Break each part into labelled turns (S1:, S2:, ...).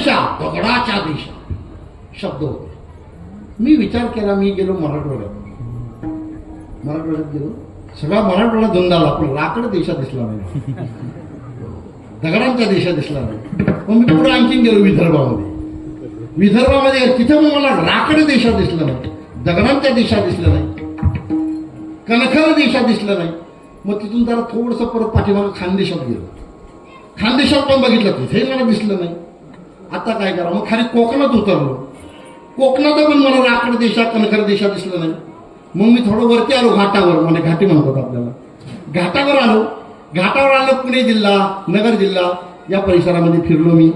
S1: देशा दगडाच्या देशा शब्द होते. मी विचार केला, मी गेलो मराठवाड्यात गेलो, सगळा मराठवाडा धुंदाला, पण राकड देशात दिसला नाही, दगडांच्या देशात दिसला नाही. मग मी पुढे आणखीन गेलो विदर्भामध्ये तिथं मग मला राकड देशात दिसलं नाही, दगडांच्या देशात दिसलं नाही, कणखर देशात दिसलं नाही. मग तिथून जरा थोडंसं परत पाठीमागं खानदेशात गेलो, खानदेशात पण बघितलं, तिथेही मला दिसलं नाही. आता काय करा, मग खाली कोकणात उतरलो, कोकणात पण मला राकड देशात कणखर देशात दिसलं नाही. मग मी थोडं वरती आलो, घाटावर, म्हणजे घाटी म्हणतात आपल्याला, घाटावर आलो, पुणे जिल्हा, नगर जिल्हा या परिसरामध्ये फिरलो मी,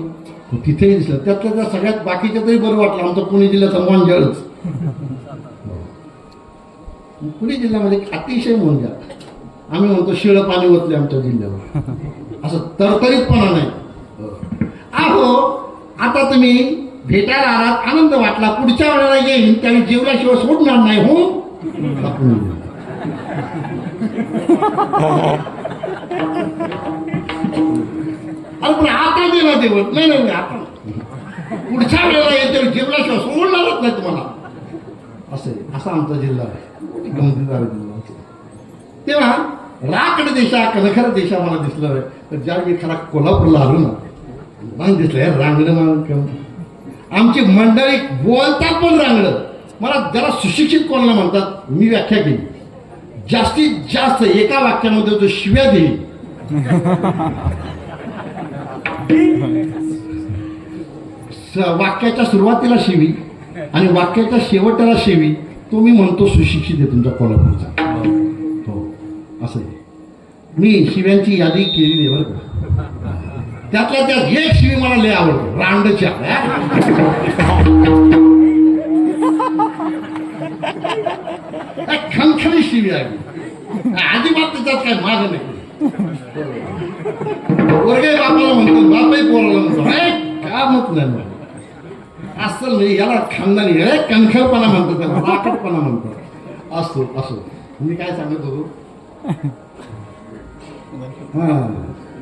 S1: तिथेही दिसलं. त्यातल्या त्या सगळ्यात बाकीच्या तरी बरं वाटलं, आमचं पुणे जिल्ह्याचा मोंजाळच. पुणे जिल्ह्यामध्ये अतिशय मोंजाळ, आम्ही म्हणतो शिळं पाणी ओतले आमच्या जिल्ह्यावर, असं तरतरीतपणा नाही. अहो आता तुम्ही भेटायला आलात, आनंद वाटला, पुढच्या वेळेला येईन त्यावेळी जेवल्याशिवाय सोडणार नाही हो. अरे पण आता देवा देवत नाही, आता पुढच्या वेळेला येईल त्यावेळी जेवल्याशिवाय सोडणारच नाही तुम्हाला. असा आमचा जिल्हा आहे, गमतीदार जिल्हा. तेव्हा राकड देशा कणखर देशा मला दिसलं आहे. तर ज्यावेळी खरा कोल्हापूरला आलो ना, मला दिसलं रांगडं मान, आमची मंडळी बोलतात पण रांगडं. मला जरा सुशिक्षित कोणाला म्हणतात, मी व्याख्या केली, जास्तीत जास्त एका वाक्यामध्ये जो शिव्या देईल, वाक्याच्या सुरुवातीला शिवी आणि वाक्याच्या शेवटाला शिवी, तो मी म्हणतो सुशिक्षित आहे तुमचा कोल्हापूरचा. हो असं आहे. मी शिव्यांची यादी केलेली आहे बरं का. त्यातल्या त्यात एक शिवी मला लय आवडतो, रांडच्या. खणखणी शिवी आहे, अजिबात त्याच्यात काय माग नाही. वर्गे बापाला म्हणतो, बापाही पोराला म्हणतो, काय मत नाही असं नाही. याला खानदानी कणखरपणा म्हणतो, त्याला राकटपणा म्हणतो. असो मी काय सांगत होतो, हा